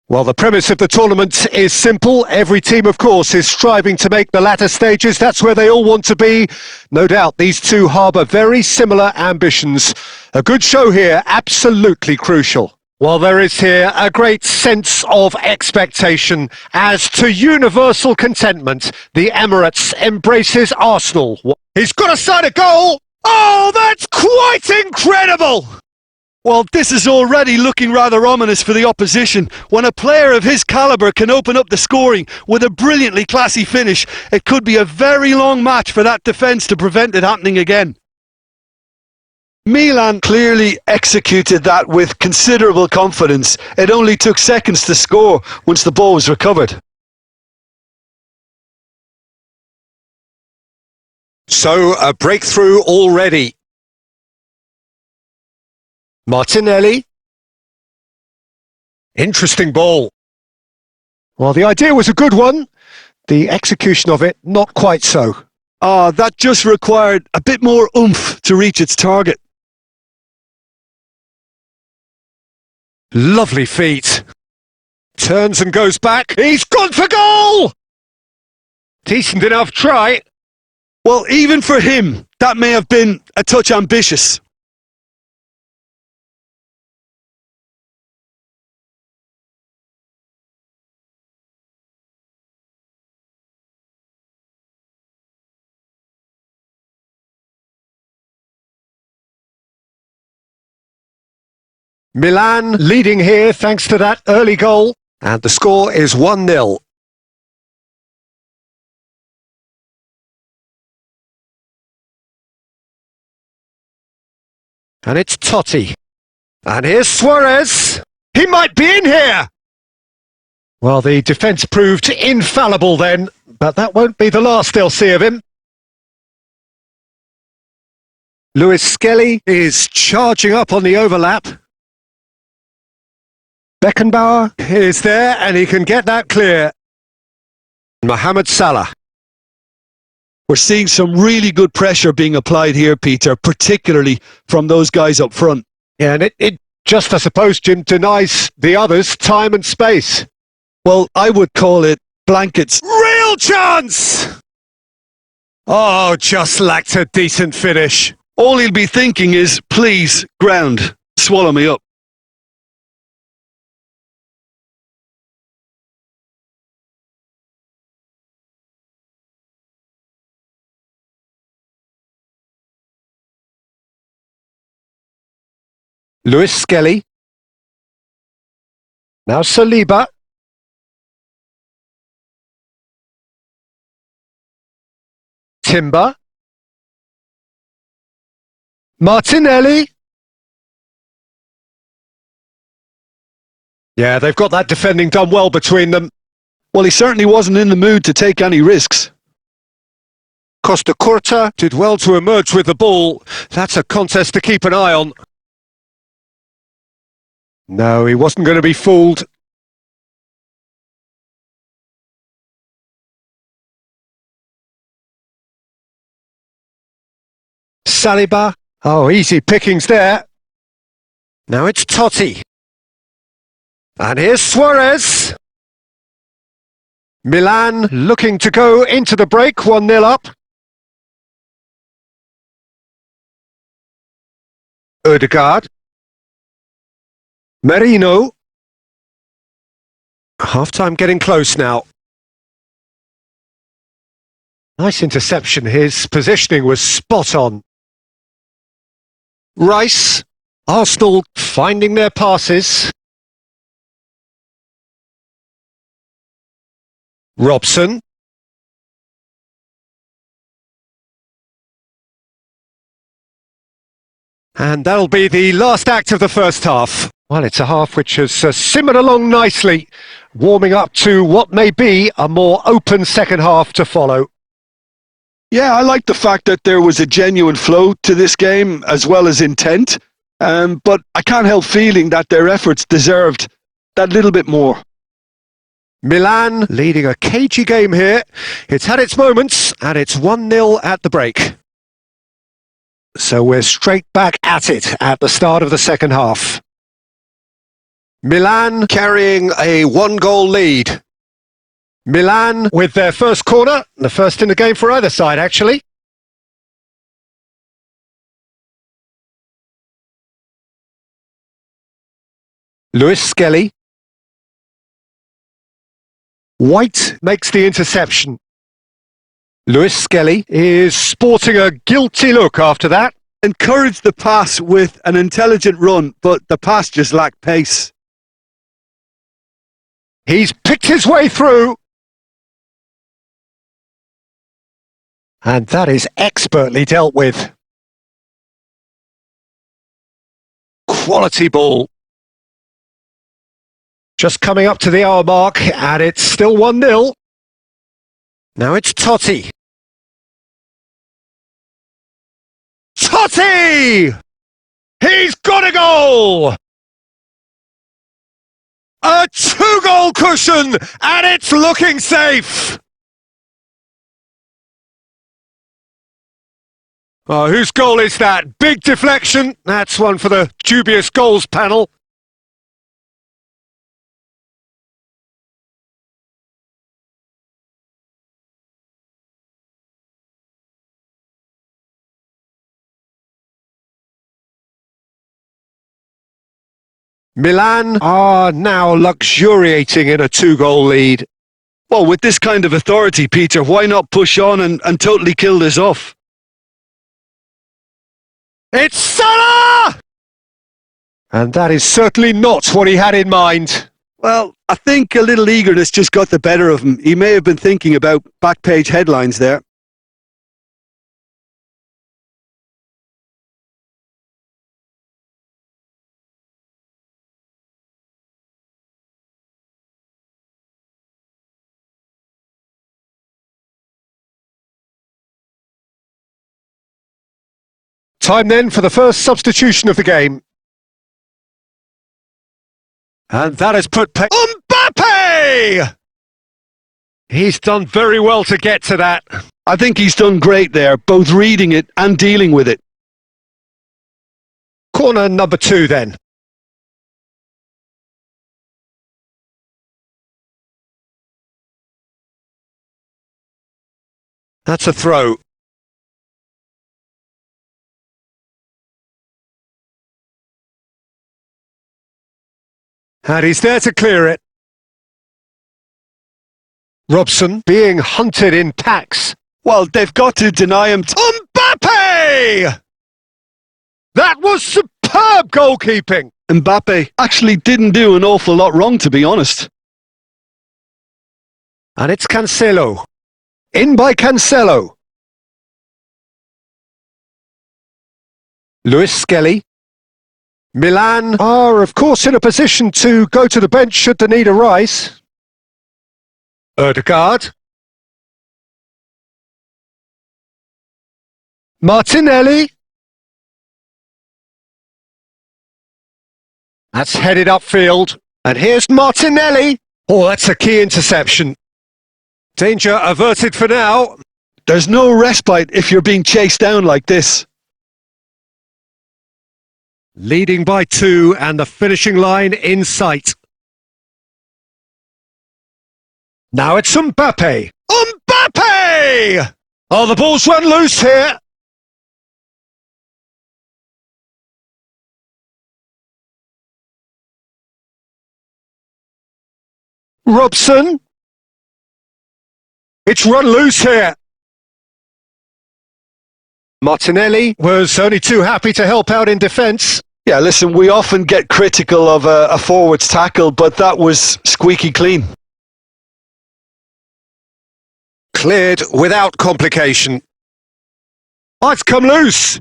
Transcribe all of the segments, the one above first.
Well, the premise of the tournament is simple. Every team, of course, is striving to make the latter stages. That's where they all want to be. No doubt these two harbour very similar ambitions. A good show here, absolutely crucial. Well, there is here a great sense of expectation. As to universal contentment, the Emirates embraces Arsenal. He's got a side of goal! Oh, that's quite incredible! Well, this is already looking rather ominous for the opposition. When a player of his calibre can open up the scoring with a brilliantly classy finish, it could be a very long match for that defence to prevent it happening again. Milan clearly executed that with considerable confidence. It only took seconds to score once the ball was recovered. So, a breakthrough already. Martinelli. Interesting ball. Well, the idea was a good one. The execution of it, not quite so. That just required a bit more oomph to reach its target. Lovely feet. Turns and goes back. He's gone for goal! Decent enough try. Well, even for him, that may have been a touch ambitious. Milan leading here thanks to that early goal. And the score is 1-0. And it's Totti. And here's Suarez. He might be in here! Well, the defence proved infallible then, but that won't be the last they'll see of him. Lewis Skelly is charging up on the overlap. Beckenbauer is there and he can get that clear. Mohamed Salah. We're seeing some really good pressure being applied here, Peter, particularly from those guys up front. Yeah, and it just, I suppose, Jim, denies the others time and space. Well, I would call it blankets. Real chance! Oh, just lacked a decent finish. All he'll be thinking is, please, ground, swallow me up. Lewis Skelly. Now Saliba. Timber. Martinelli. Yeah, they've got that defending done well between them. Well, he certainly wasn't in the mood to take any risks. Costa Curta did well to emerge with the ball. That's a contest to keep an eye on. No, he wasn't going to be fooled. Saliba. Oh, easy pickings there. Now it's Totti. And here's Suarez. Milan looking to go into the break, 1-0 up. Odegaard. Merino. Half-time getting close now. Nice interception. His positioning was spot on. Rice. Arsenal finding their passes. Robson. And that'll be the last act of the first half. Well, it's a half which has simmered along nicely, warming up to what may be a more open second half to follow. Yeah, I like the fact that there was a genuine flow to this game as well as intent, but I can't help feeling that their efforts deserved that little bit more. Milan leading a cagey game here. It's had its moments and it's 1-0 at the break. So we're straight back at it at the start of the second half. Milan carrying a 1-goal lead. Milan with their first corner, the first in the game for either side actually. Lewis Skelly. White makes the interception. Lewis Skelly is sporting a guilty look after that. Encouraged the pass with an intelligent run, but the pass just lacked pace. He's picked his way through. And that is expertly dealt with. Quality ball. Just coming up to the hour mark, and it's still 1-0. Now it's Totti. Totti! He's got a goal! A 2-goal cushion, and it's looking safe! Oh, whose goal is that? Big deflection. That's one for the dubious goals panel. Milan are now luxuriating in a 2-goal lead. Well, with this kind of authority, Peter, why not push on and totally kill this off? It's Salah! And that is certainly not what he had in mind. Well, I think a little eagerness just got the better of him. He may have been thinking about back page headlines there. Time then for the first substitution of the game. And that has put Mbappe! He's done very well to get to that. I think he's done great there, both reading it and dealing with it. Corner number 2 then. That's a throw. And he's there to clear it. Robson being hunted in packs. Well, they've got to deny him. Mbappe! That was superb goalkeeping. Mbappe actually didn't do an awful lot wrong, to be honest. And it's Cancelo. In by Cancelo. Lewis Skelly. Milan are, of course, in a position to go to the bench should the need arise. Odegaard. Martinelli. That's headed upfield. And here's Martinelli. Oh, that's a key interception. Danger averted for now. There's no respite if you're being chased down like this. Leading by 2 and the finishing line in sight. Now it's Mbappe. Mbappe! Oh, the ball's run loose here. Robson. It's run loose here. Martinelli was only too happy to help out in defence. Yeah, listen, we often get critical of a forward's tackle, but that was squeaky clean. Cleared without complication. Oh, it's come loose.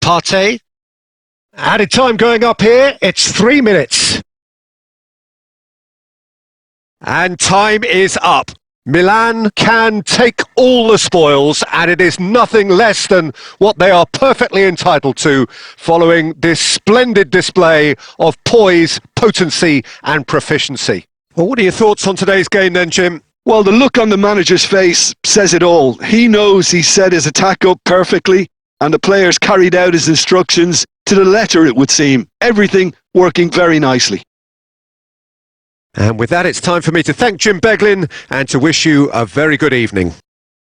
Partey. Added time going up here. It's 3 minutes. And time is up. Milan can take all the spoils, and it is nothing less than what they are perfectly entitled to following this splendid display of poise, potency and proficiency. Well, what are your thoughts on today's game then, Jim? Well, the look on the manager's face says it all. He knows he set his attack up perfectly, and the players carried out his instructions to the letter, it would seem. Everything working very nicely. And with that, it's time for me to thank Jim Beglin and to wish you a very good evening.